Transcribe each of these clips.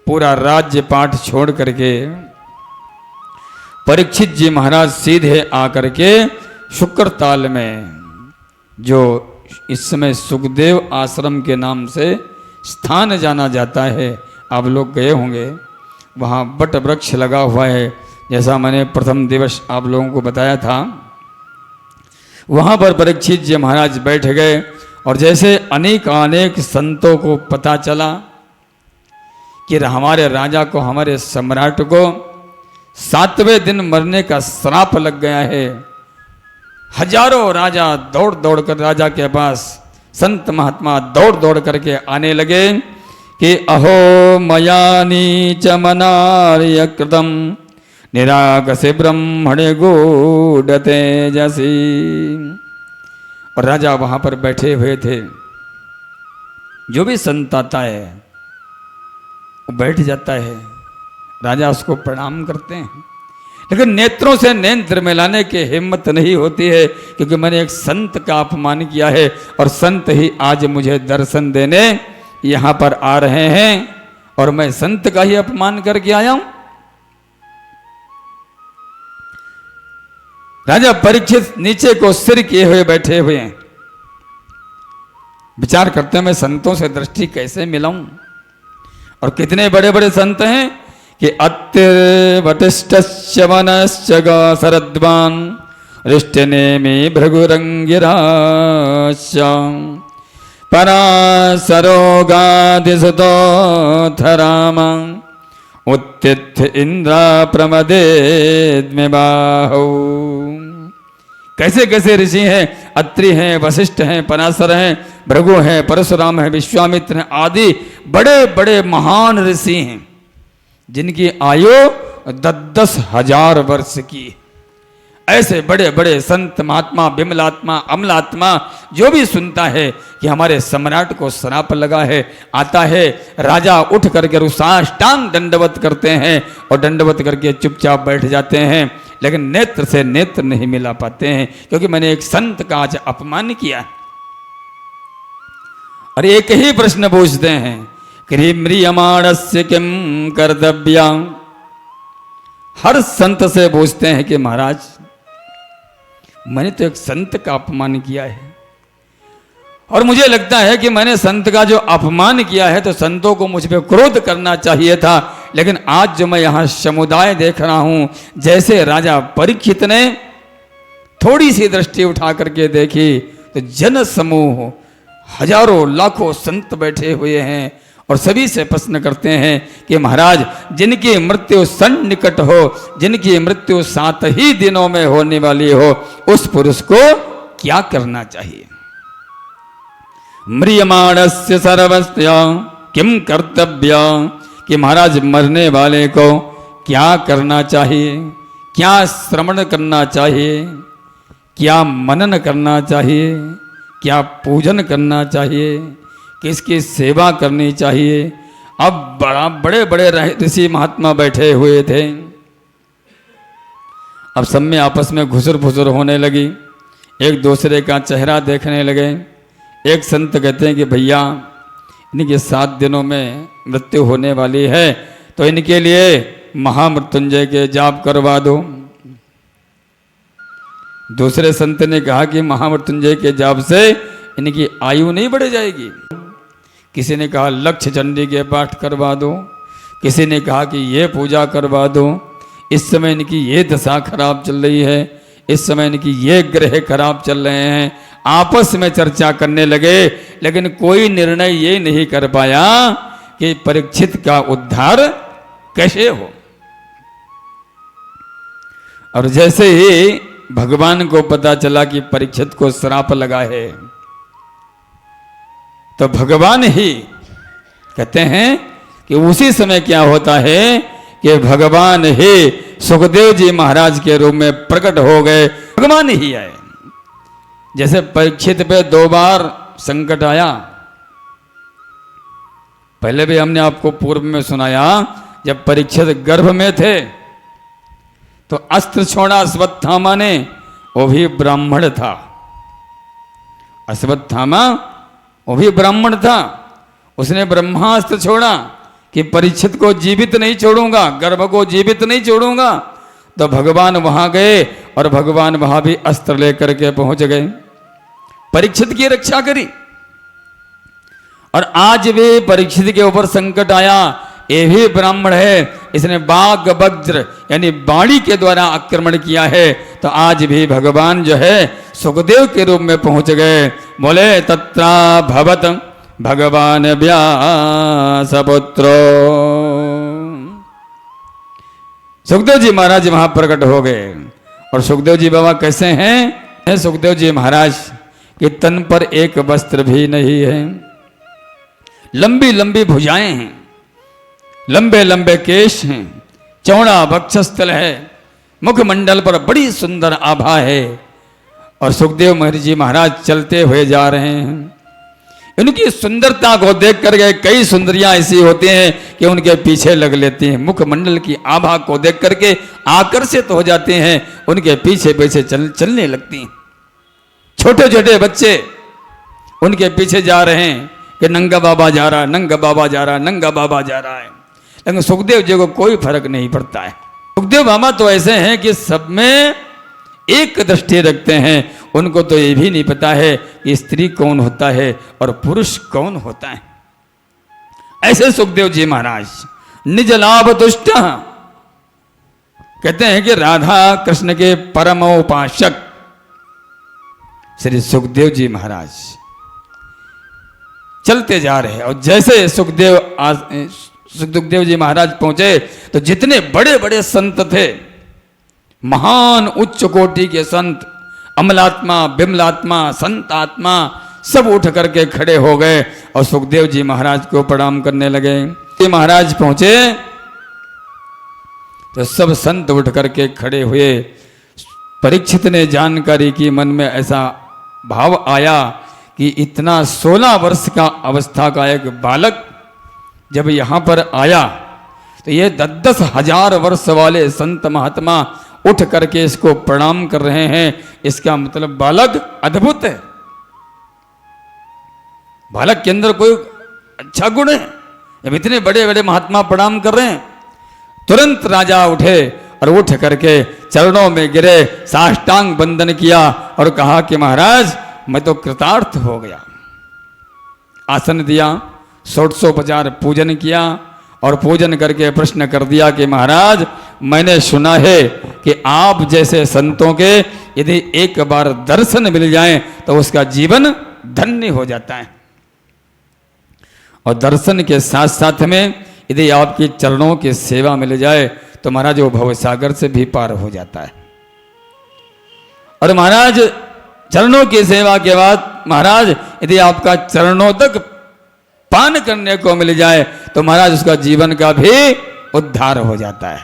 पूरा राज्य पाठ छोड़ करके परीक्षित जी महाराज सीधे आकर के शुक्रताल में, जो इस समय सुखदेव आश्रम के नाम से स्थान जाना जाता है, आप लोग गए होंगे, वहाँ बट वृक्ष लगा हुआ है, जैसा मैंने प्रथम दिवस आप लोगों को बताया था। वहाँ पर परीक्षित जी महाराज बैठ गए और जैसे अनेक संतों को पता चला कि हमारे राजा को, हमारे सम्राट को 7वें दिन मरने का श्राप लग गया है, हजारों राजा दौड़ दौड़ कर राजा के पास, संत महात्मा दौड़ दौड़ करके आने लगे कि अहो मयानी च मनार्य कृतम निरागसे ब्रह्मणे गूढ़ तेजसी। और राजा वहां पर बैठे हुए थे। जो भी संत आता है वो बैठ जाता है, राजा उसको प्रणाम करते हैं, लेकिन नेत्रों से नेत्र मिलाने की हिम्मत नहीं होती है, क्योंकि मैंने एक संत का अपमान किया है और संत ही आज मुझे दर्शन देने यहां पर आ रहे हैं और मैं संत का ही अपमान करके आया हूं। राजा परीक्षित नीचे को सिर किए हुए बैठे हुए हैं, विचार करते हैं मैं संतों से दृष्टि कैसे मिलाऊं। और कितने बड़े बड़े संत हैं कि अत्तिवटिष्ठस्य वनश्च शरद्वान् रिष्टनेमि भृगुरङ्गिराश्च पराशरोगादिसुतोऽथ उत्तिथ इंद्रा प्रमदेद्मे बाहौ। कैसे कैसे ऋषि हैं, अत्रि हैं, वशिष्ठ हैं, पराशर हैं, भृगु हैं, परशुराम हैं, विश्वामित्र हैं, आदि बड़े बड़े महान ऋषि हैं जिनकी आयु 10-10 हजार वर्ष की। ऐसे बड़े बड़े संत महात्मा, विमलात्मा, अमलात्मा, जो भी सुनता है कि हमारे सम्राट को श्राप लगा है, आता है, राजा उठ करके साष्टांग दंडवत करते हैं और दंडवत करके चुपचाप बैठ जाते हैं, लेकिन नेत्र से नेत्र नहीं मिला पाते हैं, क्योंकि मैंने एक संत का आज अपमान किया। और एक ही प्रश्न पूछते हैं कि म्रियमाणस्य किम कर्तव्या। हर संत से पूछते हैं कि महाराज मैंने तो एक संत का अपमान किया है, और मुझे लगता है कि मैंने संत का जो अपमान किया है तो संतों को मुझ पे क्रोध करना चाहिए था, लेकिन आज जो मैं यहाँ समुदाय देख रहा हूँ, जैसे राजा परीक्षित ने थोड़ी सी दृष्टि उठा करके देखी तो जन समूह, हजारों लाखों संत बैठे हुए हैं और सभी से प्रश्न करते हैं कि महाराज जिनकी मृत्यु सन्निकट हो, जिनकी मृत्यु 7 ही दिनों में होने वाली हो, उस पुरुष को क्या करना चाहिए। म्रियमाणस्य सर्वस्य किम कर्तव्य, कि महाराज मरने वाले को क्या करना चाहिए, क्या श्रवण करना चाहिए, क्या मनन करना चाहिए, क्या पूजन करना चाहिए, किसकी सेवा करनी चाहिए। अब बड़े बड़े ऋषि महात्मा बैठे हुए थे। अब सब में आपस में घुसर फुसर होने लगी, एक दूसरे का चेहरा देखने लगे। एक संत कहते हैं कि भैया इनके 7 दिनों में मृत्यु होने वाली है, तो इनके लिए महामृत्युंजय के जाप करवा दो। दूसरे संत ने कहा कि महामृत्युंजय के जाप से इनकी आयु नहीं बढ़ जाएगी। किसी ने कहा लक्ष्य चंडी के पाठ करवा दो, किसी ने कहा कि ये पूजा करवा दो, इस समय इनकी ये दशा खराब चल रही है, इस समय इनकी ये ग्रह खराब चल रहे हैं। आपस में चर्चा करने लगे, लेकिन कोई निर्णय ये नहीं कर पाया कि परीक्षित का उद्धार कैसे हो। और जैसे ही भगवान को पता चला कि परीक्षित को श्राप लगा है, तो भगवान ही कहते हैं कि उसी समय क्या होता है कि भगवान ही सुखदेव जी महाराज के रूप में प्रकट हो गए, भगवान ही आए। जैसे परीक्षित पे 2 बार संकट आया, पहले भी हमने आपको पूर्व में सुनाया, जब परीक्षित गर्भ में थे तो अस्त्र छोड़ा अश्वत्थामा ने, वो भी ब्राह्मण था। अश्वत्थामा वो भी ब्राह्मण था, उसने ब्रह्मास्त्र छोड़ा कि परीक्षित को जीवित नहीं छोड़ूंगा, गर्भ को जीवित नहीं छोड़ूंगा। तो भगवान वहां गए और भगवान वहां भी अस्त्र लेकर के पहुंच गए, परीक्षित की रक्षा करी। और आज भी परीक्षित के ऊपर संकट आया, ये भी ब्राह्मण है, इसने बाघ वज्र यानी बाणी के द्वारा आक्रमण किया है, तो आज भी भगवान जो है सुखदेव के रूप में पहुंच गए। बोले तत्रा भवत भगवान व्यासपुत्रो। सुखदेव जी महाराज वहां प्रकट हो गए। और सुखदेव जी बाबा कैसे हैं? सुखदेव जी महाराज के तन पर एक वस्त्र भी नहीं है, लंबी लंबी भुजाएं हैं, लंबे लंबे केश हैं, चौड़ा वक्षस्थल है, मुखमंडल पर बड़ी सुंदर आभा है। और सुखदेव महर्षि महाराज चलते हुए जा रहे हैं। इनकी सुंदरता को देख कर के कई सुंदरियां ऐसी होती हैं कि उनके पीछे लग लेती हैं, मुखमंडल की आभा को देख करके आकर्षित हो जाते हैं, उनके पीछे पीछे चलने लगती हैं। छोटे छोटे बच्चे उनके पीछे जा रहे हैं कि नंगा बाबा जा रहा है, नंगा बाबा जा रहा है, नंगा बाबा जा रहा है। लेकिन सुखदेव जी को कोई फर्क नहीं पड़ता है। सुखदेव बाबा तो ऐसे हैं कि सब में एक दृष्टि रखते हैं, उनको तो ये भी नहीं पता है कि स्त्री कौन होता है और पुरुष कौन होता है। ऐसे सुखदेव जी महाराज निज लाभ तुष्ट कहते हैं कि राधा कृष्ण के परमोपासक श्री सुखदेव जी महाराज चलते जा रहे हैं। और जैसे सुखदेव जी महाराज पहुंचे तो जितने बड़े बड़े संत थे, महान उच्च कोटि के संत, अमलात्मा, बिमलात्मा, संत आत्मा, सब उठ करके खड़े हो गए और सुखदेव जी महाराज को प्रणाम करने लगे। महाराज पहुंचे तो सब संत उठ करके खड़े हुए। परीक्षित ने जानकारी की, मन में ऐसा भाव आया कि इतना 16 वर्ष का अवस्था का एक बालक जब यहाँ पर आया तो ये 10 हजार वर्ष वाले संत महात्मा उठ करके इसको प्रणाम कर रहे हैं। इसका मतलब बालक अद्भुत है, बालक के अंदर कोई अच्छा गुण है। जब इतने बड़े बड़े महात्मा प्रणाम कर रहे हैं, तुरंत राजा उठे और उठ करके चरणों में गिरे, साष्टांग वंदन किया और कहा कि महाराज मैं तो कृतार्थ हो गया। आसन दिया, 150 पूजन किया और पूजन करके प्रश्न कर दिया कि महाराज मैंने सुना है कि आप जैसे संतों के यदि एक बार दर्शन मिल जाए तो उसका जीवन धन्य हो जाता है, और दर्शन के साथ साथ में यदि आपकी चरणों की सेवा मिल जाए तो महाराज वो भवसागर से भी पार हो जाता है। और महाराज चरणों की सेवा के बाद महाराज यदि आपका चरणों तक पान करने को मिल जाए तो महाराज उसका जीवन का भी उद्धार हो जाता है।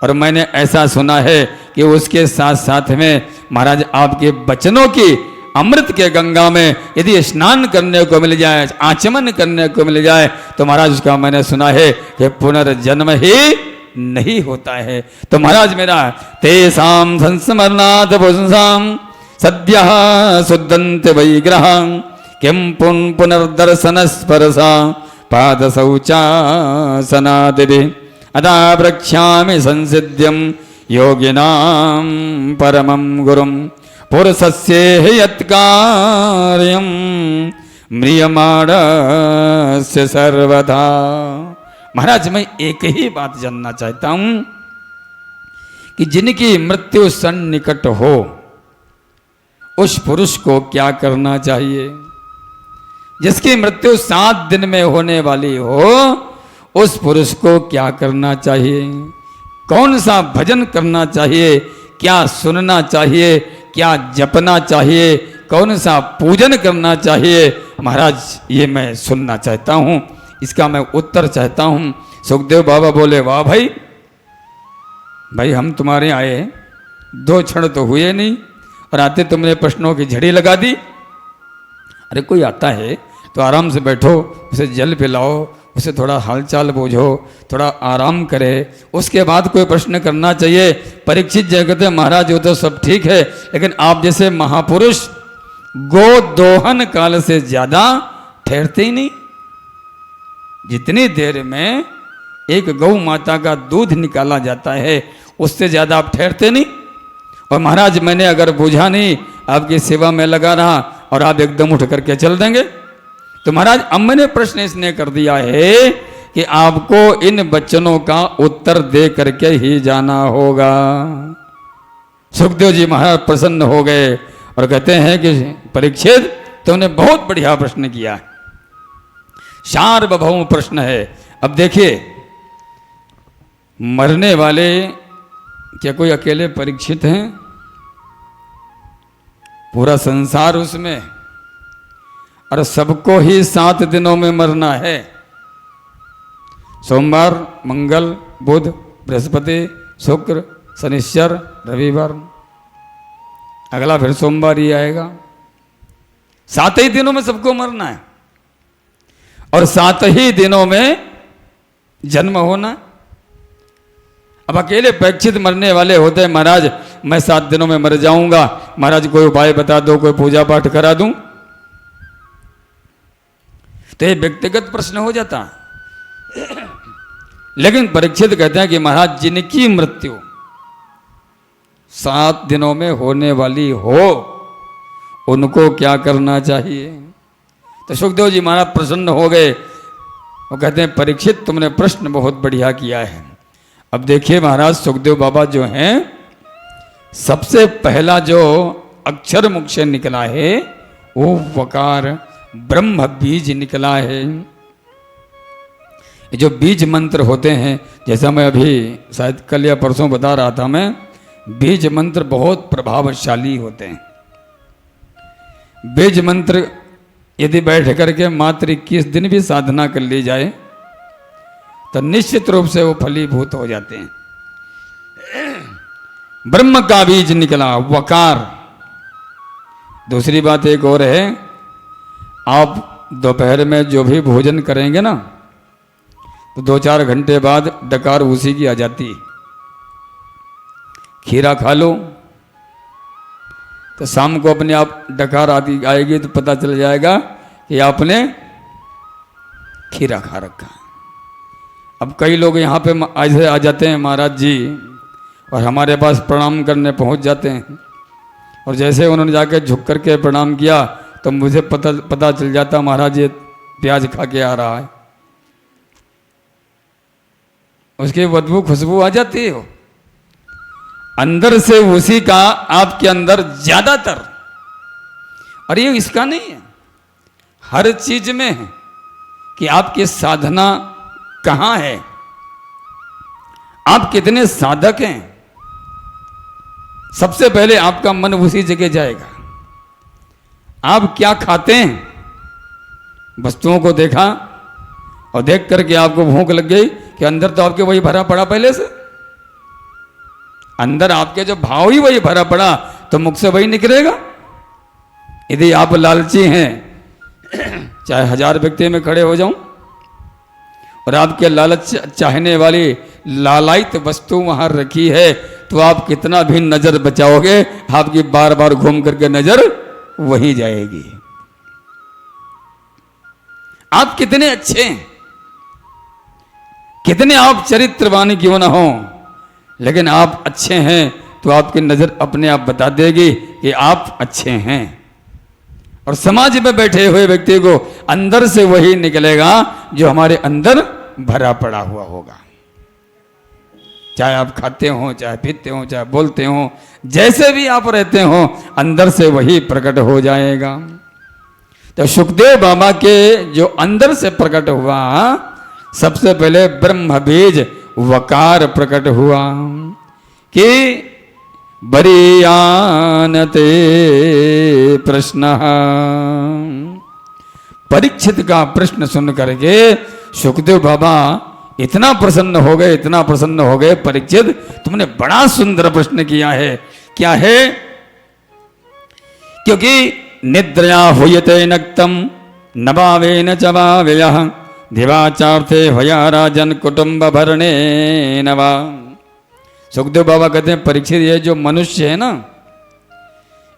और मैंने ऐसा सुना है कि उसके साथ साथ में महाराज आपके वचनों की अमृत के गंगा में यदि स्नान करने को मिल जाए, आचमन करने को मिल जाए तो महाराज उसका मैंने सुना है कि पुनर्जन्म ही नहीं होता है। तो महाराज मेरा तेसाम संस्मरणात् पुंसाम सद्यः शुद्धन्ते वैग्रहं किं पुनर्दर्शन स्पर्शा पाद शौचासनादिभिः अदा प्रक्ष्यामि संसिद्ध्यं योगिनां परमं गुरुं पुरुषस्य यत्कार्यं म्रियमाणस्य सर्वदा। महाराज मैं एक ही बात जानना चाहता हूं कि जिनकी मृत्यु सन्निकट हो उस पुरुष को क्या करना चाहिए? जिसकी मृत्यु 7 दिन में होने वाली हो उस पुरुष को क्या करना चाहिए? कौन सा भजन करना चाहिए? क्या सुनना चाहिए? क्या जपना चाहिए? कौन सा पूजन करना चाहिए? महाराज ये मैं सुनना चाहता हूँ, इसका मैं उत्तर चाहता हूँ। सुखदेव बाबा बोले वाह भाई, भाई हम तुम्हारे आए 2 क्षण तो हुए नहीं और आते तुमने प्रश्नों की झड़ी लगा दी। अरे कोई आता है तो आराम से बैठो, उसे जल पिलाओ, उसे थोड़ा हालचाल बूझो, थोड़ा आराम करे, उसके बाद कोई प्रश्न करना चाहिए। परीक्षित जी कहते महाराज वो तो सब ठीक है, लेकिन आप जैसे महापुरुष गो दोहन काल से ज्यादा ठहरते ही नहीं। जितनी देर में एक गौ माता का दूध निकाला जाता है उससे ज्यादा आप ठहरते नहीं। और महाराज मैंने अगर बूझा नहीं, आपकी सेवा में लगा रहा और आप एकदम उठ करके चल देंगे, तो महाराज अब मैंने प्रश्न इसने कर दिया है कि आपको इन वचनों का उत्तर दे करके ही जाना होगा। सुखदेव जी महाराज प्रसन्न हो गए और कहते हैं कि परीक्षित तुमने बहुत बढ़िया प्रश्न किया, सार्वभौम प्रश्न है। अब देखिए, मरने वाले क्या कोई अकेले परीक्षित हैं? पूरा संसार उसमें, और सबको ही 7 दिनों में मरना है। सोमवार, मंगल, बुध, बृहस्पति, शुक्र, शनिश्चर, रविवार, अगला फिर सोमवार ही आएगा। 7 ही दिनों में सबको मरना है और 7 ही दिनों में जन्म होना। अब अकेले परीक्षित मरने वाले होते हैं, महाराज मैं 7 दिनों में मर जाऊंगा, महाराज कोई उपाय बता दो, कोई पूजा पाठ करा दूं। तो ये व्यक्तिगत प्रश्न हो जाता। लेकिन परीक्षित कहते हैं कि महाराज जिनकी मृत्यु 7 दिनों में होने वाली हो उनको क्या करना चाहिए? तो सुखदेव जी महाराज प्रसन्न हो गए। वो कहते हैं परीक्षित तुमने प्रश्न बहुत बढ़िया किया है। अब देखिए महाराज सुखदेव बाबा जो हैं, सबसे पहला जो अक्षर मुख से निकला है वो वकार ब्रह्म बीज निकला है। ये जो बीज मंत्र होते हैं, जैसा मैं अभी शायद कल या परसों बता रहा था, मैं बीज मंत्र बहुत प्रभावशाली होते हैं। बीज मंत्र यदि बैठ करके मात्र 21 दिन भी साधना कर ली जाए तो निश्चित रूप से वो फलीभूत हो जाते हैं। ब्रह्म का बीज निकला वकार। दूसरी बात एक और है, आप दोपहर में जो भी भोजन करेंगे ना तो 2-4 घंटे बाद डकार उसी की आ जाती। खीरा खा लो तो शाम को अपने आप डकार आती आएगी तो पता चल जाएगा कि आपने खीरा खा रखा। अब कई लोग यहाँ पे ऐसे आ जाते हैं महाराज जी और हमारे पास प्रणाम करने पहुँच जाते हैं, और जैसे उन्होंने जाके झुक करके प्रणाम किया तो मुझे पता चल जाता महाराज ये प्याज खा के आ रहा है। उसकी बदबू खुशबू आ जाती है। अंदर से उसी का आपके अंदर ज्यादातर, और ये इसका नहीं है, हर चीज में है कि आपकी साधना कहां है, आप कितने साधक हैं। सबसे पहले आपका मन उसी जगह जाएगा। आप क्या खाते हैं, वस्तुओं को देखा और देख करके आपको भूख लग गई कि अंदर तो आपके वही भरा पड़ा पहले से, अंदर आपके जो भाव ही वही भरा पड़ा तो मुख से वही निकलेगा। यदि आप लालची हैं, चाहे 1000 व्यक्ति में खड़े हो जाऊं और आपके लालच चाहने वाली लालायित वस्तु वहां रखी है तो आप कितना भी नजर बचाओगे, आपकी बार बार घूम करके नजर वही जाएगी। आप कितने अच्छे हैं, कितने आप चरित्रवान क्यों ना हो, लेकिन आप अच्छे हैं तो आपकी नजर अपने आप बता देगी कि आप अच्छे हैं। और समाज में बैठे हुए व्यक्ति को अंदर से वही निकलेगा जो हमारे अंदर भरा पड़ा हुआ होगा। चाहे आप खाते हो, चाहे पीते हो, चाहे बोलते हो, जैसे भी आप रहते हो, अंदर से वही प्रकट हो जाएगा। तो सुखदेव बाबा के जो अंदर से प्रकट हुआ, सबसे पहले ब्रह्म बीज वकार प्रकट हुआ कि बरीयानते प्रश्न। परीक्षित का प्रश्न सुन करके सुखदेव बाबा इतना प्रसन्न हो गए, इतना प्रसन्न हो गए, परीक्षित तुमने बड़ा सुंदर प्रश्न किया है। क्या है? क्योंकि निद्रया हुयते नक्तम नभावेन च भावेयः दिवाचार्थे भया राजन कुटुंब भरणे नवा। सुखदेव बाबा कहते हैं परीक्षित ये जो मनुष्य है ना,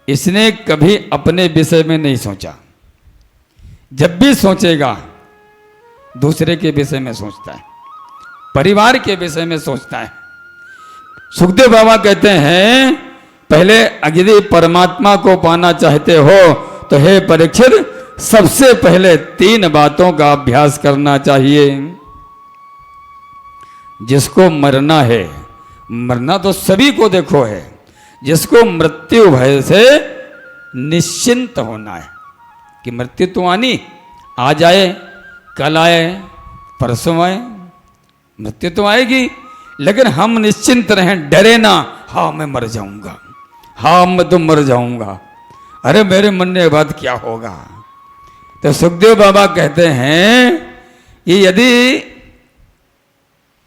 इसने कभी अपने विषय में नहीं सोचा। जब भी सोचेगा दूसरे के विषय में सोचता है, परिवार के विषय में सोचता है। सुखदेव बाबा कहते हैं पहले यदि परमात्मा को पाना चाहते हो तो हे परीक्षित, सबसे पहले 3 बातों का अभ्यास करना चाहिए। जिसको मरना है, मरना तो सभी को देखो है, जिसको मृत्यु भय से निश्चिंत होना है कि मृत्यु तो आनी, आ जाए, कल आए, परसों आए, मृत्यु तो आएगी, लेकिन हम निश्चिंत रहें, डरे ना, हाँ मैं मर जाऊंगा, हाँ मैं तो मर जाऊंगा, अरे मेरे मरने के बाद क्या होगा। तो सुखदेव बाबा कहते हैं कि यदि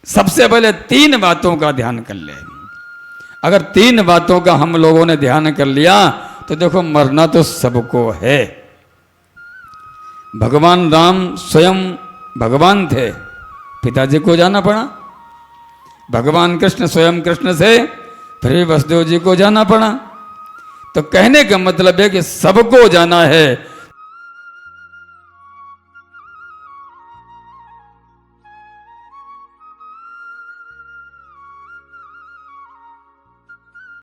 सबसे पहले 3 बातों का ध्यान कर ले, अगर 3 बातों का हम लोगों ने ध्यान कर लिया तो देखो मरना तो सबको है। भगवान राम स्वयं भगवान थे, पिताजी को जाना पड़ा, भगवान कृष्ण स्वयं कृष्ण से फिर वसुदेव जी को जाना पड़ा। तो कहने का मतलब है कि सबको जाना है,